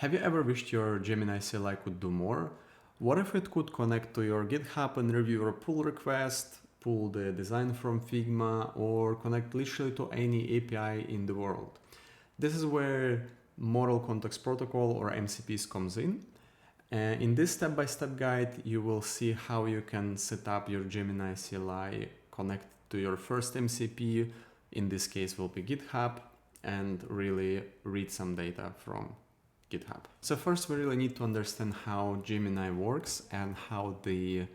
Have you ever wished your Gemini CLI could do more? What if it could connect to your GitHub and review your pull request, pull the design from Figma, or connect literally to any API in the world? This is where Model Context Protocol or MCPs comes in. In this step-by-step guide, you will see how you can set up your Gemini CLI, connect to your first MCP, in this case will be GitHub, and really read some data from GitHub. So first we really need to understand how Gemini works and how the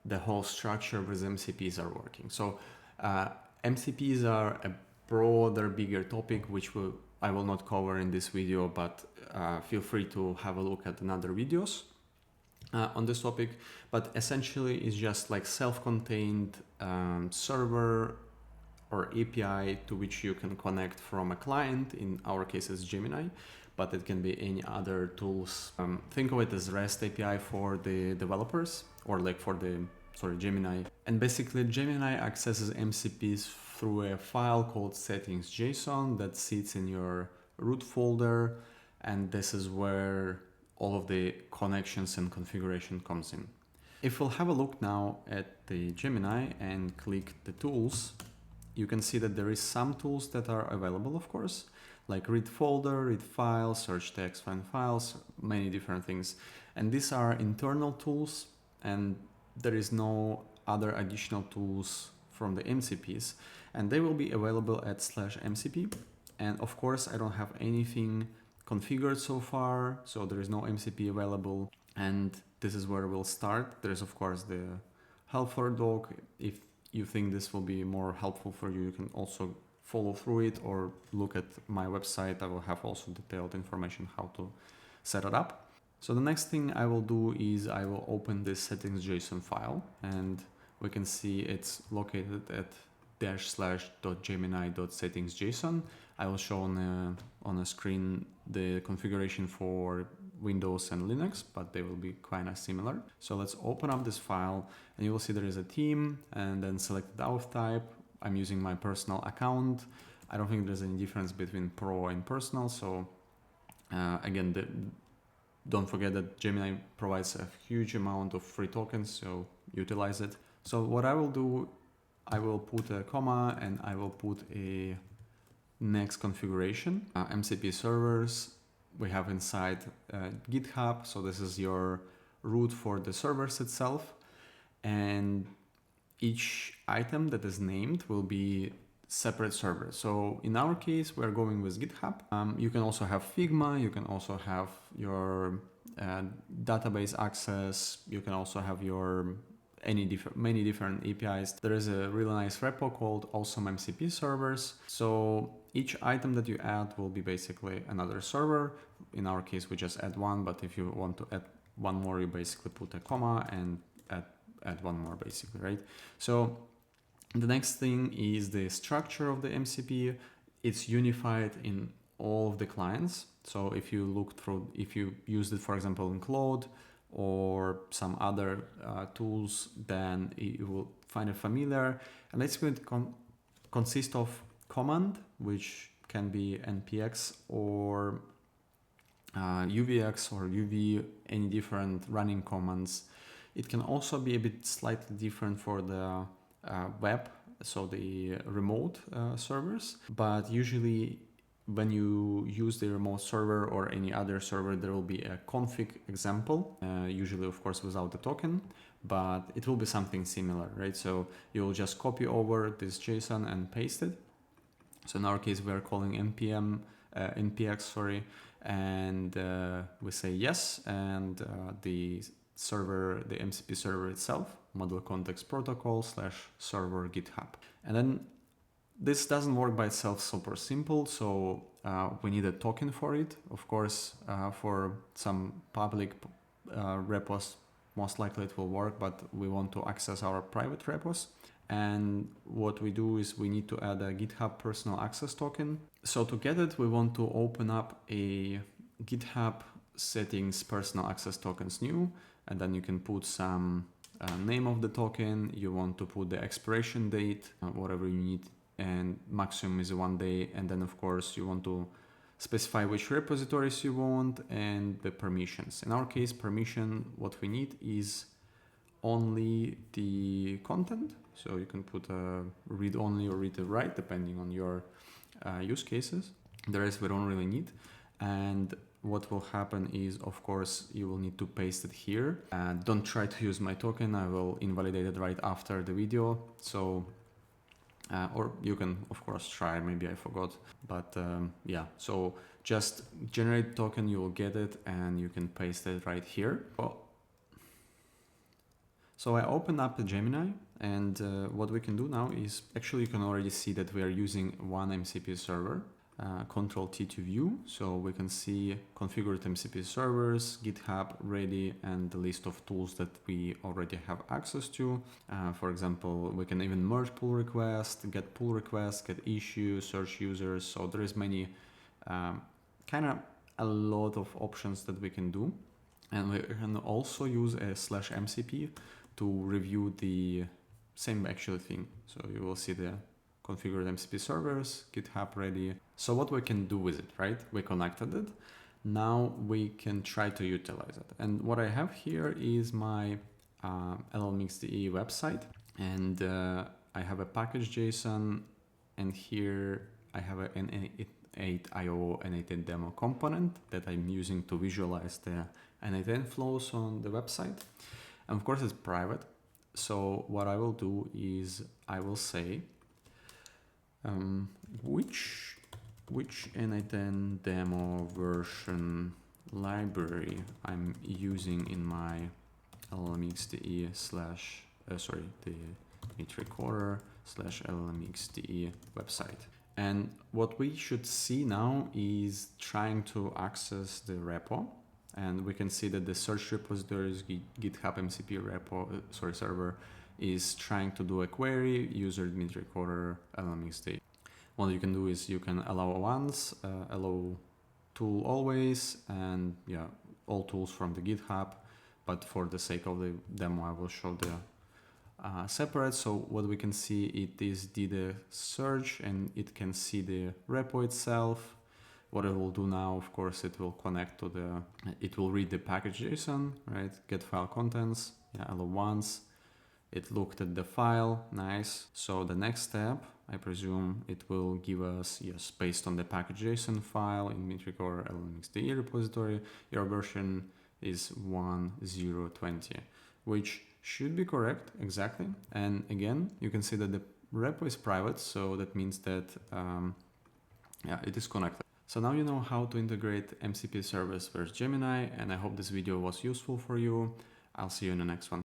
whole structure with MCPs are working. So MCPs are a broader, bigger topic, which I will not cover in this video, but feel free to have a look at another videos on this topic. But essentially it's just like self-contained server or API to which you can connect from a client. In our case it's Gemini, but it can be any other tools. Think of it as REST API for the developers, or like for Gemini. And basically Gemini accesses MCPs through a file called settings.json that sits in your root folder. And this is where all of the connections and configuration comes in. If we'll have a look now at the Gemini and click the tools, you can see that there is some tools that are available, of course, like read folder, read files, search text, find files, many different things. And these are internal tools, and there is no other additional tools from the MCPs, and they will be available at /MCP. And of course, I don't have anything configured so far, so there is no MCP available. And this is where we'll start. There is, of course, the helper doc. If you think this will be more helpful for you, you can also follow through it or look at my website. I will have also detailed information how to set it up. So the next thing I will do is I will open this settings.json file, and we can see it's located at /gemini.settings.json. I will show on a screen the configuration for Windows and Linux, but they will be kind of similar. So let's open up this file, and you will see there is a theme, and then select the auth type. I'm using my personal account. I don't think there's any difference between Pro and personal. So again, don't forget that Gemini provides a huge amount of free tokens, so utilize it. So what I will do, I will put a comma and I will put a next configuration. MCP servers we have inside GitHub. So this is your root for the servers itself. And each item that is named will be separate server. So in our case, we're going with GitHub. You can also have Figma. You can also have your database access. You can also have your many different APIs. There is a really nice repo called Awesome MCP servers. So each item that you add will be basically another server. In our case, we just add one, but if you want to add one more, you basically put a comma and add one more basically, right? So the next thing is the structure of the MCP. It's unified in all of the clients. So if you if you used it, for example, in Claude or some other tools, then you will find it familiar. And it's going to consist of command, which can be npx or uvx or uv, any different running commands. It can also be a bit slightly different for the web, so the remote servers, but usually when you use the remote server or any other server, there will be a config example, usually of course without the token, but it will be something similar, right? So you'll just copy over this JSON and paste it. So in our case, we are calling npx, and we say yes, and the MCP server itself, Model Context Protocol /server GitHub. And then this doesn't work by itself super simple, so we need a token for it. Of course, for some public repos, most likely it will work, but we want to access our private repos. And what we do is we need to add a GitHub Personal Access Token. So to get it, we want to open up a GitHub settings personal access tokens new, and then you can put some name of the token. You want to put the expiration date, whatever you need, and maximum is 1 day. And then of course you want to specify which repositories you want and the permissions. In our case, permission, what we need is only the content. So you can put a read only or read write depending on your use cases. The rest we don't really need. And what will happen is, of course, you will need to paste it here. Don't try to use my token. I will invalidate it right after the video. So, or you can, of course, try. Maybe I forgot. But yeah, so just generate token, you will get it, and you can paste it right here. So I opened up the Gemini, and what we can do now is, actually you can already see that we are using one MCP server. Control T to view, so we can see configured MCP servers, GitHub ready, and the list of tools that we already have access to. For example, we can even merge pull requests, get issues, search users. So there is many, kind of a lot of options that we can do. And we can also use a /MCP to review the same actual thing. So you will see the configured MCP servers, GitHub ready. So what we can do with it, right? We connected it. Now we can try to utilize it. And what I have here is my llmx.de website. And I have a package.json. And here I have an N8IO N8N demo component that I'm using to visualize the N8N flows on the website. And of course it's private. So what I will do is I will say which N8N demo version library I'm using in my llmx.de the meet recorder /llmx.de website. And what we should see now is trying to access the repo. And we can see that the search repositories GitHub MCP server is trying to do a query, user meet recorder llmx.de. What you can do is you can allow once, allow tool always, and yeah, all tools from the GitHub. But for the sake of the demo, I will show the separate. So what we can see, it is did a search and it can see the repo itself. What it will do now, of course, it will connect to it will read the package.json, right? Get file contents, yeah, allow once. It looked at the file, nice. So the next step, I presume it will give us, yes, based on the package.json file in meet recorder llmx.de repository, your version is 1020, which should be correct, exactly. And again, you can see that the repo is private, so that means that, yeah, it is connected. So now you know how to integrate MCP servers with Gemini, and I hope this video was useful for you. I'll see you in the next one.